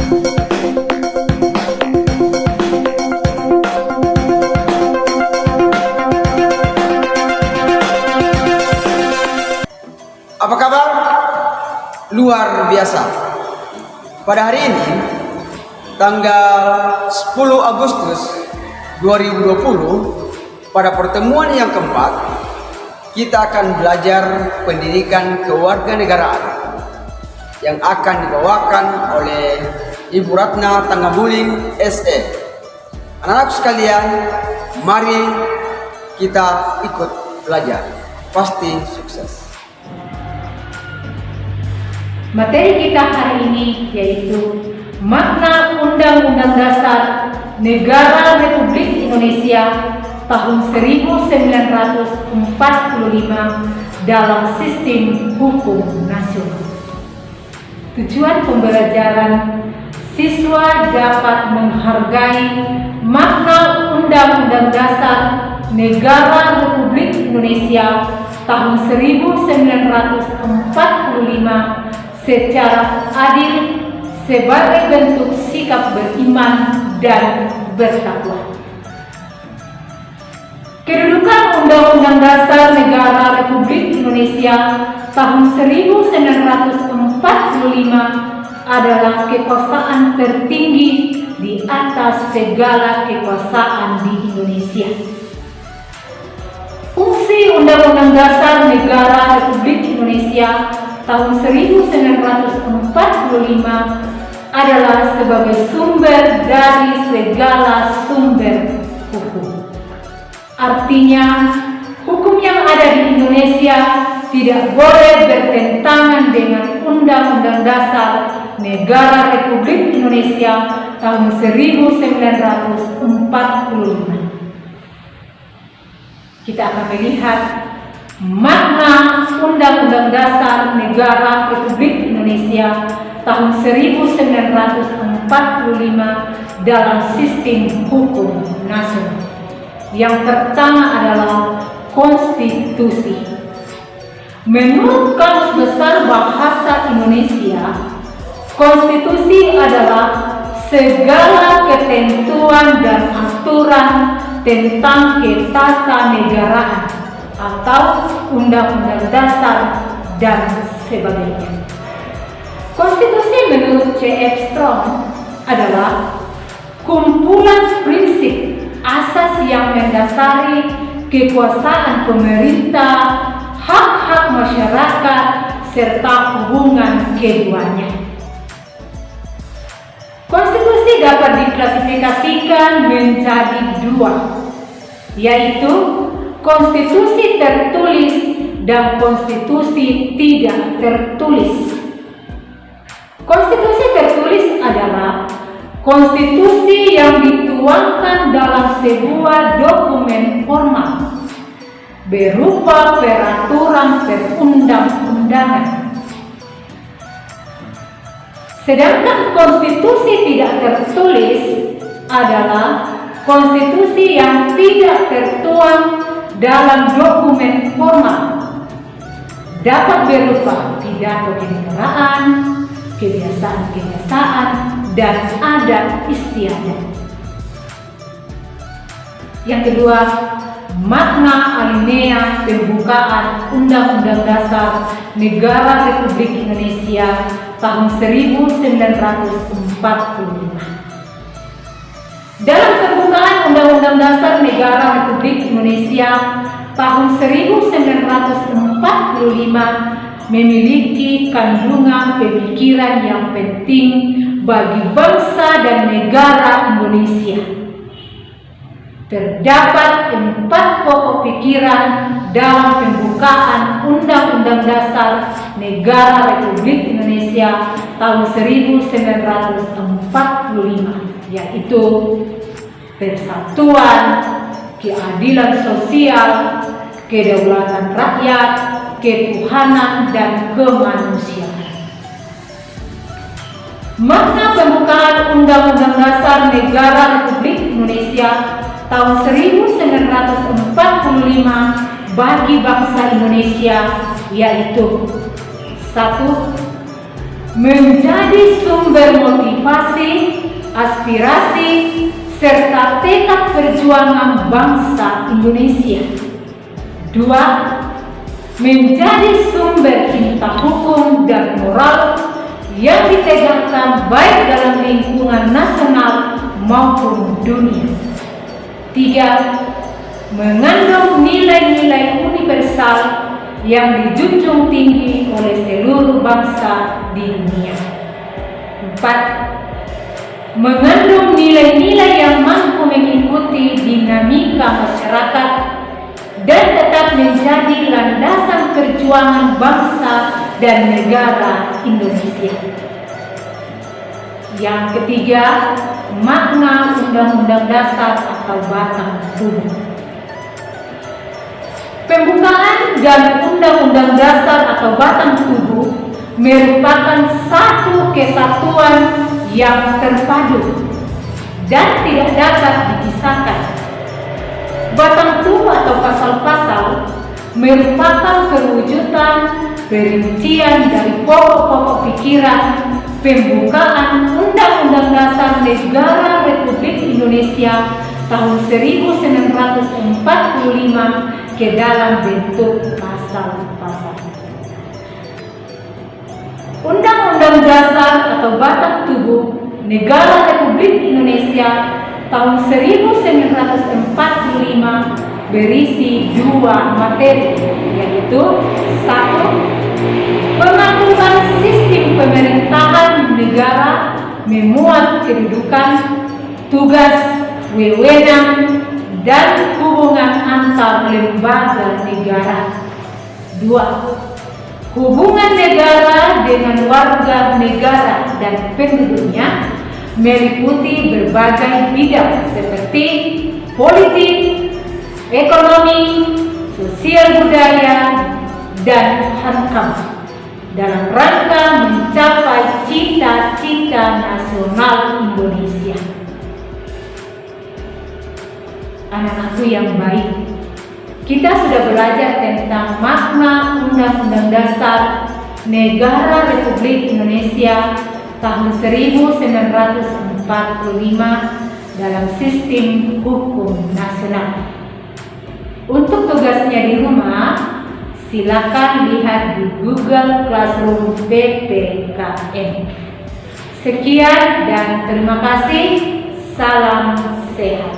Apa kabar? Luar biasa. Pada hari ini, tanggal 10 Agustus 2020, pada pertemuan yang keempat, kita akan belajar pendidikan kewarganegaraan yang akan dibawakan oleh Ibu Ratna Tangabuling SE. Anak-anak sekalian, mari kita ikut belajar. Pasti sukses. Materi kita hari ini yaitu makna Undang-Undang Dasar Negara Republik Indonesia tahun 1945 dalam sistem hukum nasional. Tujuan pembelajaran, siswa dapat menghargai makna Undang-Undang Dasar Negara Republik Indonesia tahun 1945 secara adil sebagai bentuk sikap beriman dan bertakwa. Kedudukan Undang-Undang Dasar Negara Republik Indonesia tahun 1945 adalah kekuasaan tertinggi di atas segala kekuasaan di Indonesia. Fungsi Undang-Undang Dasar Negara Republik Indonesia tahun 1945 adalah sebagai sumber dari segala sumber hukum. Artinya, hukum yang ada di Indonesia tidak boleh bertentangan dengan Undang-Undang Dasar Negara Republik Indonesia tahun 1945. Kita akan melihat makna Undang-Undang Dasar Negara Republik Indonesia tahun 1945 dalam sistem hukum nasional. Yang pertama adalah konstitusi. Menurut Kamus Besar Bahasa Indonesia, konstitusi adalah segala ketentuan dan aturan tentang ketatanegaraan atau Undang-Undang Dasar dan sebagainya. Konstitusi menurut C.F. Strong adalah kumpulan prinsip asas yang mendasari kekuasaan pemerintah, hak-hak masyarakat, serta hubungan keduanya. Konstitusi dapat diklasifikasikan menjadi dua, yaitu konstitusi tertulis dan konstitusi tidak tertulis. Konstitusi tertulis adalah konstitusi yang dituangkan dalam sebuah dokumen formal berupa peraturan perundang-undangan. Sedangkan konstitusi tidak tertulis adalah konstitusi yang tidak tertuang dalam dokumen formal, dapat berupa pidato kenegaraan, kebiasaan-kebiasaan, dan adat istiadat. Yang kedua, makna alinea pembukaan Undang-Undang Dasar Negara Republik Indonesia tahun 1945. Dalam pembukaan Undang-Undang Dasar Negara Republik Indonesia tahun 1945 memiliki kandungan pemikiran yang penting bagi bangsa dan negara Indonesia. Terdapat 4 pokok pikiran dalam pembukaan Undang-Undang Dasar Negara Republik Indonesia tahun 1945, yaitu persatuan, keadilan sosial, kedaulatan rakyat, ketuhanan, dan kemanusiaan. Makna pembukaan Undang-Undang Dasar Negara Republik Indonesia tahun 1945 bagi bangsa Indonesia yaitu 1. Menjadi sumber motivasi aspirasi, serta tekad perjuangan bangsa Indonesia. 2. Menjadi sumber cinta hukum dan moral yang ditegakkan baik dalam lingkungan nasional maupun dunia. 3. Mengandung nilai-nilai universal yang dijunjung tinggi oleh seluruh bangsa di dunia. 4. Mengandung nilai-nilai yang mampu mengikuti dinamika masyarakat dan tetap menjadi landasan perjuangan bangsa dan negara Indonesia. Yang ketiga, makna Undang-Undang Dasar atau batang tubuh. Pembukaan dan Undang-Undang Dasar atau batang tubuh merupakan satu kesatuan yang terpadu dan tidak dapat dipisahkan. Batang tubuh atau pasal-pasal merupakan perwujudan perincian dari pokok-pokok pikiran pembukaan Undang-Undang Dasar Negara Republik Indonesia tahun 1945 ke dalam bentuk pasal-pasal. Undang-Undang Dasar atau batang tubuh Negara Republik Indonesia tahun 1945 berisi 2 materi, yaitu 1. Pengaturan sistem pemerintahan negara memuat kedudukan, tugas, wewenang, dan hubungan antar lembaga negara. 2. Hubungan negara dengan warga negara dan penduduknya meliputi berbagai bidang seperti politik, ekonomi, sosial budaya, dan HAM dalam rangka mencapai cita-cita nasional Indonesia. Anak-anakku yang baik, kita sudah belajar tentang makna Undang-Undang Dasar Negara Republik Indonesia tahun 1945 dalam sistem hukum nasional. Untuk tugasnya di rumah, silakan lihat di Google Classroom PPKN. Sekian dan terima kasih. Salam sehat.